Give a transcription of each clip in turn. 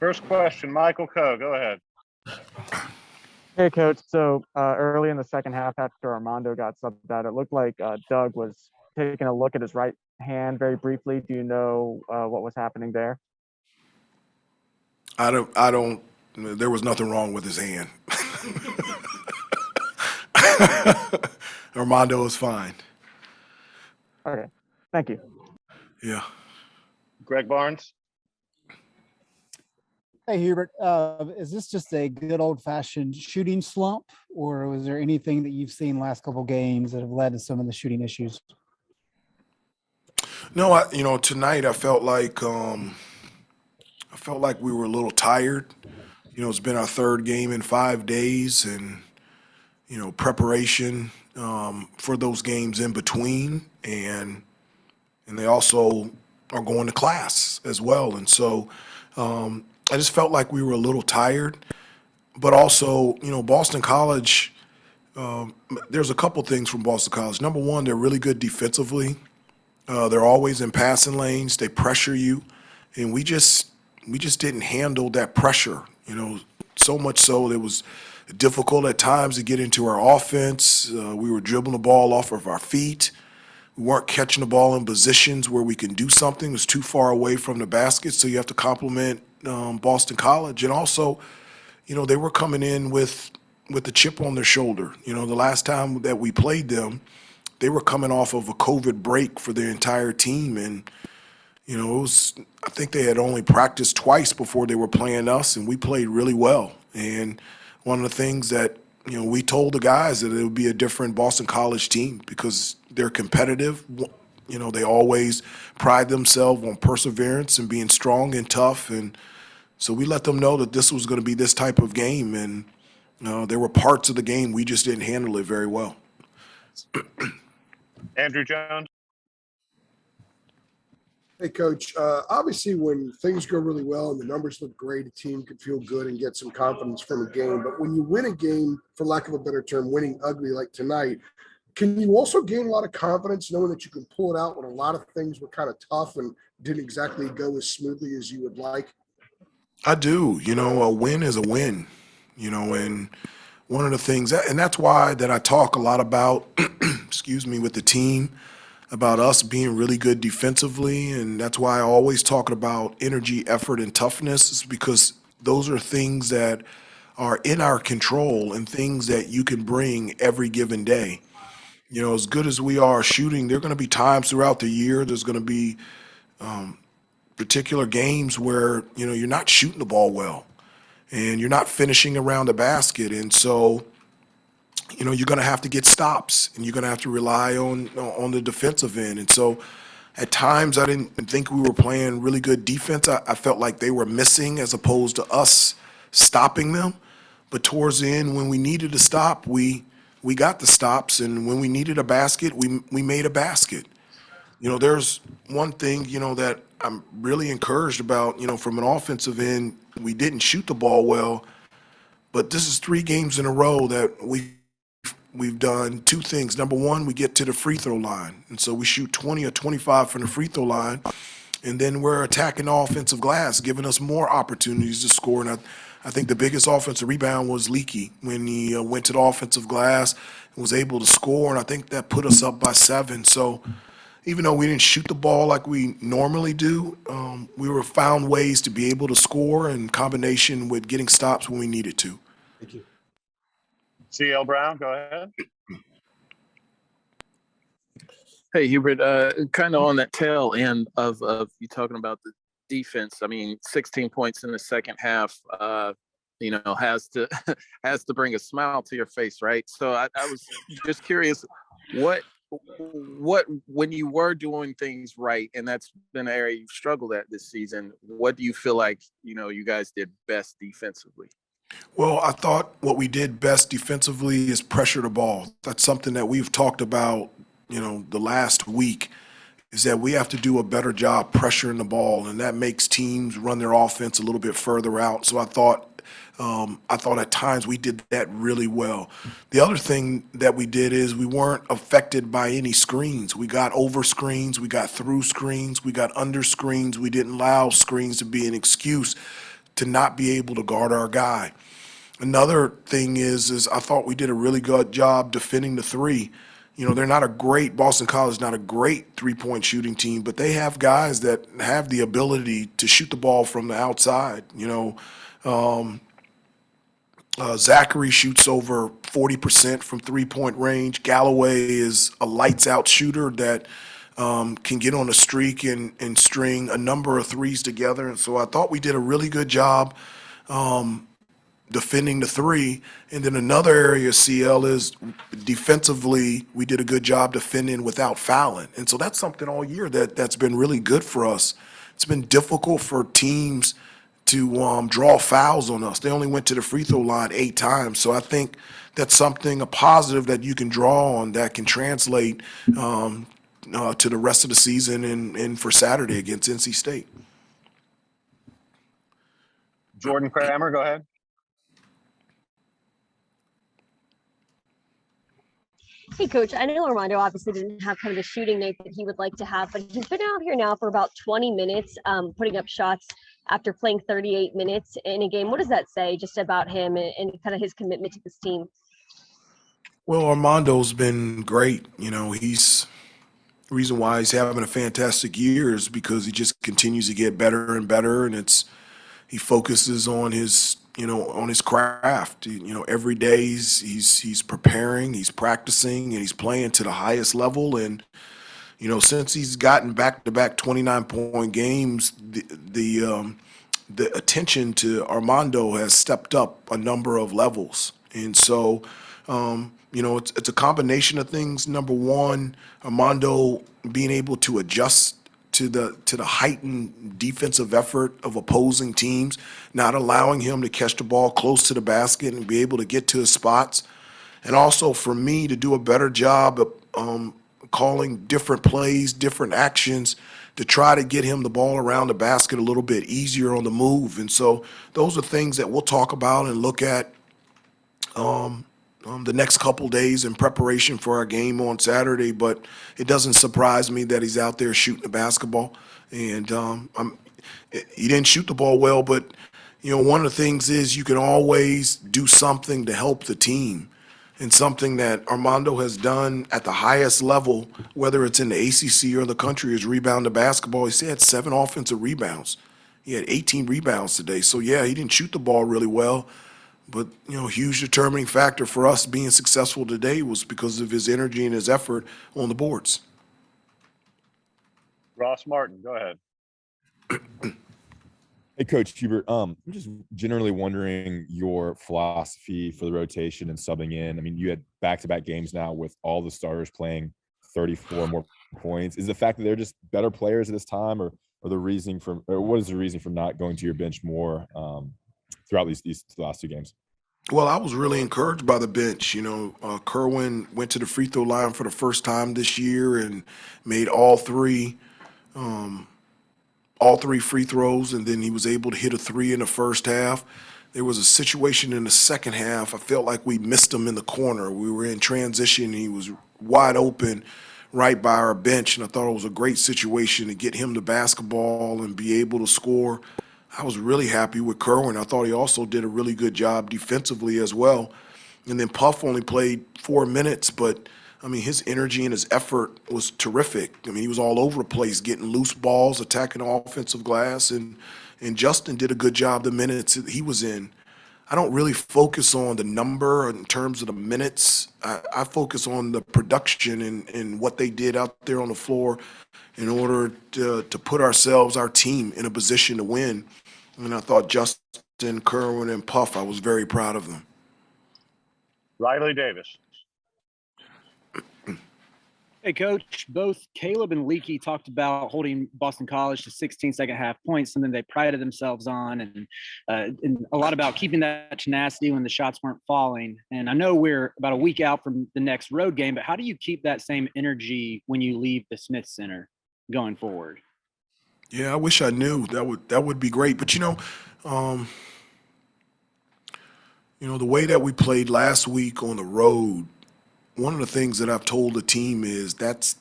First question, Michael Coe. Go ahead. Hey, Coach. So early in the second half, after Armando got subbed out, it looked like Doug was taking a look at his right hand very briefly. Do you know what was happening there? I don't. There was nothing wrong with his hand. Armando is fine. Okay, thank you. Yeah. Greg Barnes. Hey, Hubert, is this just a good old-fashioned shooting slump, or was there anything that you've seen last couple games that have led to some of the shooting issues? No, tonight I felt like we were a little tired. It's been our third game in 5 days, and preparation for those games in between, and they also are going to class as well, and so I just felt like we were a little tired. But also, Boston College. There's a couple things from Boston College. Number one, they're really good defensively. They're always in passing lanes. They pressure you, and we just didn't handle that pressure. So much so that it was difficult at times to get into our offense. We were dribbling the ball off of our feet. We weren't catching the ball in positions where we can do something. It was too far away from the basket, so you have to compliment Boston College. And also, they were coming in with the chip on their shoulder. The last time that we played them, they were coming off of a COVID break for their entire team, and I think they had only practiced twice before they were playing us, and we played really well. And one of the things that we told the guys that it would be a different Boston College team because they're competitive. They always pride themselves on perseverance and being strong and tough, and so we let them know that this was going to be this type of game, and there were parts of the game we just didn't handle it very well. Andrew Jones. Hey, Coach. Obviously, when things go really well and the numbers look great, a team can feel good and get some confidence from a game. But when you win a game, for lack of a better term, winning ugly like tonight, can you also gain a lot of confidence knowing that you can pull it out when a lot of things were kind of tough and didn't exactly go as smoothly as you would like? I do. A win is a win. And one of the things, and that's why that I talk a lot about, excuse me, with the team, about us being really good defensively, and that's why I always talk about energy, effort, and toughness, is because those are things that are in our control and things that you can bring every given day. As good as we are shooting, there are going to be times throughout the year, there's going to be particular games where, you're not shooting the ball well and you're not finishing around the basket. And so, you're going to have to get stops and you're going to have to rely on the defensive end. And so at times I didn't think we were playing really good defense. I felt like they were missing as opposed to us stopping them. But towards the end, when we needed to stop, we got the stops. And when we needed a basket, we made a basket. There's one thing, that I'm really encouraged about, from an offensive end, we didn't shoot the ball well, but this is 3 games in a row that we've done 2 things. Number one, we get to the free throw line, and so we shoot 20 or 25 from the free throw line, and then we're attacking the offensive glass, giving us more opportunities to score. And I think the biggest offensive rebound was Leaky when he went to the offensive glass and was able to score, and I think that put us up by 7. So even though we didn't shoot the ball like we normally do, we were found ways to be able to score in combination with getting stops when we needed to. Thank you. CL Brown, go ahead. Hey, Hubert, kind of on that tail end of you talking about the defense. I mean, 16 points in the second half, has to bring a smile to your face, right? So I was just curious, what when you were doing things right, and that's been an area you've struggled at this season, what do you feel like, you guys did best defensively? Well, I thought what we did best defensively is pressure the ball. That's something that we've talked about, the last week, is that we have to do a better job pressuring the ball, and that makes teams run their offense a little bit further out. So I thought at times we did that really well. The other thing that we did is we weren't affected by any screens. We got over screens, we got through screens, we got under screens. We didn't allow screens to be an excuse to not be able to guard our guy. Another thing is I thought we did a really good job defending the three. You know, they're not a great, Boston College is not a great three-point shooting team, but they have guys that have the ability to shoot the ball from the outside. You know, Zachary shoots over 40% from three-point range. Galloway is a lights-out shooter that can get on a streak and string a number of threes together. And so I thought we did a really good job defending the three. And then another area, CL, is defensively, we did a good job defending without fouling. And so that's something all year that's been really good for us. It's been difficult for teams to draw fouls on us. They only went to the free throw line 8 times. So I think that's something, a positive that you can draw on that can translate to the rest of the season and for Saturday against NC State. Jordan Kramer, go ahead. Hey, Coach, I know Armando obviously didn't have kind of the shooting night that he would like to have, but he's been out here now for about 20 minutes, putting up shots after playing 38 minutes in a game. What does that say just about him and kind of his commitment to this team? Well, Armando's been great. You know, the reason why he's having a fantastic year is because he just continues to get better and better, and he focuses on his craft. You know, every day he's preparing, he's practicing, and he's playing to the highest level. And you know, since he's gotten back-to-back 29-point games, the attention to Armando has stepped up a number of levels. And so, you know, it's a combination of things. Number one, Armando being able to adjust to the heightened defensive effort of opposing teams, not allowing him to catch the ball close to the basket and be able to get to his spots. And also for me to do a better job of calling different plays, different actions to try to get him the ball around the basket a little bit easier on the move. And so those are things that we'll talk about and look at the next couple days in preparation for our game on Saturday. But it doesn't surprise me that he's out there shooting the basketball. And he didn't shoot the ball well, but you know, one of the things is you can always do something to help the team. And something that Armando has done at the highest level, whether it's in the ACC or the country, is rebound the basketball. He had 7 offensive rebounds. He had 18 rebounds today. So, yeah, he didn't shoot the ball really well. But, you know, a huge determining factor for us being successful today was because of his energy and his effort on the boards. Ross Martin, go ahead. Hey, Coach Hubert, I'm just generally wondering your philosophy for the rotation and subbing in. I mean, you had back-to-back games now with all the starters playing 34 more points. Is the fact that they're just better players at this time, or what is the reason for not going to your bench more throughout these last 2 games? Well, I was really encouraged by the bench. You know, Kerwin went to the free throw line for the first time this year and made all three free throws, and then he was able to hit a 3 in the first half. There was a situation in the second half. I felt like we missed him in the corner. We were in transition. And he was wide open right by our bench, and I thought it was a great situation to get him the basketball and be able to score. I was really happy with Kerwin. I thought he also did a really good job defensively as well. And then Puff only played 4 minutes, but I mean, his energy and his effort was terrific. I mean, he was all over the place, getting loose balls, attacking the offensive glass, and Justin did a good job the minutes that he was in. I don't really focus on the number in terms of the minutes. I focus on the production and what they did out there on the floor in order to put our team in a position to win. And I thought Justin, Kerwin, and Puff, I was very proud of them. Riley Davis. Hey, Coach, both Caleb and Leaky talked about holding Boston College to 16 second half points, something they prided themselves on, and a lot about keeping that tenacity when the shots weren't falling. And I know we're about a week out from the next road game, but how do you keep that same energy when you leave the Smith Center going forward? Yeah, I wish I knew. That would be great. But the way that we played last week on the road, one of the things that I've told the team is that's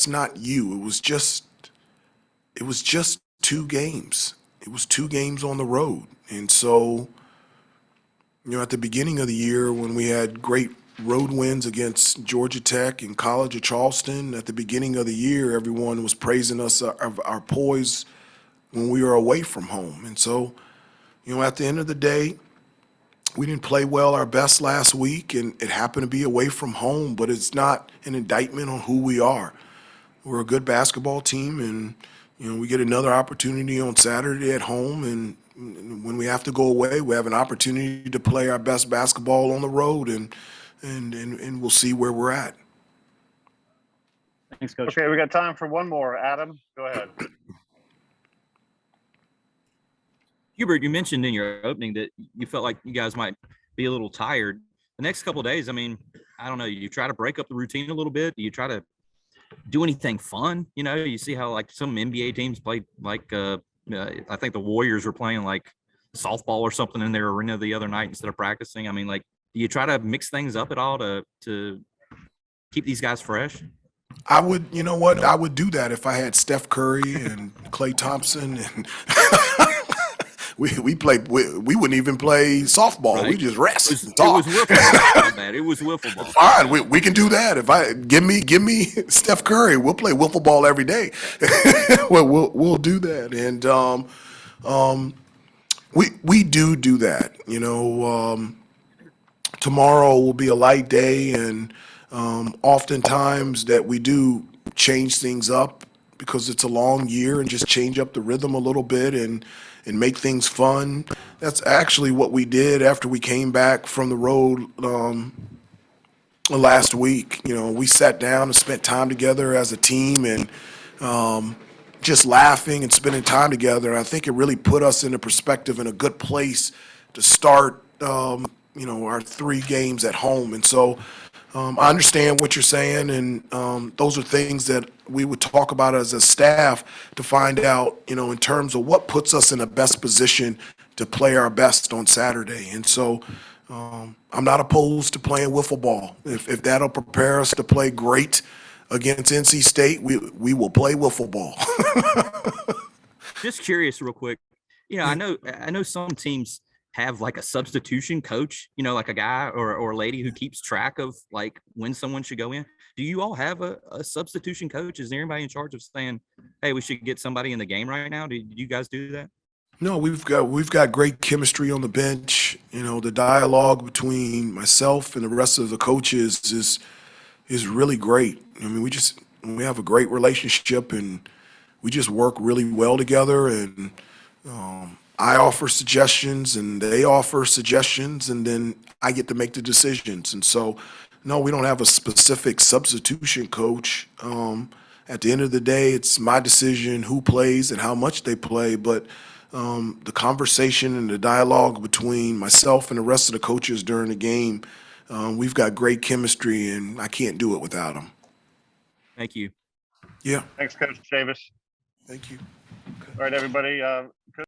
not you. It was just 2 games. it was 2 games on the road. And so, at the beginning of the year when we had great road wins against Georgia Tech and College of Charleston, at the beginning of the year, everyone was praising us of our poise when we were away from home. And so, at the end of the day, we didn't play well our best last week, and it happened to be away from home, but it's not an indictment on who we are. We're a good basketball team, and, we get another opportunity on Saturday at home, and when we have to go away, we have an opportunity to play our best basketball on the road, and we'll see where we're at. Thanks, Coach. Okay, we got time for one more. Adam, go ahead. Hubert, you mentioned in your opening that you felt like you guys might be a little tired. The next couple of days, I mean, I don't know, you try to break up the routine a little bit. Do you try to do anything fun? You see how like some NBA teams play like I think the Warriors were playing like softball or something in their arena the other night instead of practicing. I mean, like, do you try to mix things up at all to keep these guys fresh? I would, I would do that if I had Steph Curry and Klay Thompson, and we wouldn't even play softball. Right. We just rest and It talk. was wiffle ball, man. It was wiffle ball. Fine, we can do that. If I give me Steph Curry, we'll play wiffle ball every day. Well, we'll do that, and we do that. Tomorrow will be a light day, and oftentimes that we do change things up because it's a long year, and just change up the rhythm a little bit and make things fun. That's actually what we did after we came back from the road last week. We sat down and spent time together as a team, and just laughing and spending time together. I think it really put us in a perspective in a good place to start our 3 games at home. And so I understand what you're saying, and those are things that we would talk about as a staff to find out, in terms of what puts us in the best position to play our best on Saturday. And so I'm not opposed to playing wiffle ball. If that'll prepare us to play great against NC State, we will play wiffle ball. Just curious real quick. I know some teams have like a substitution coach, like a guy or a lady who keeps track of like when someone should go in. Do you all have a substitution coach? Is there anybody in charge of saying, hey, we should get somebody in the game right now? Do you guys do that? No, we've got great chemistry on the bench. The dialogue between myself and the rest of the coaches is really great. I mean, we have a great relationship, and we just work really well together, and I offer suggestions and they offer suggestions, and then I get to make the decisions. And so, no, we don't have a specific substitution coach. At the end of the day, it's my decision who plays and how much they play, but the conversation and the dialogue between myself and the rest of the coaches during the game, we've got great chemistry, and I can't do it without them. Thank you. Yeah, Thanks, Coach Davis. thank you. All right, everybody.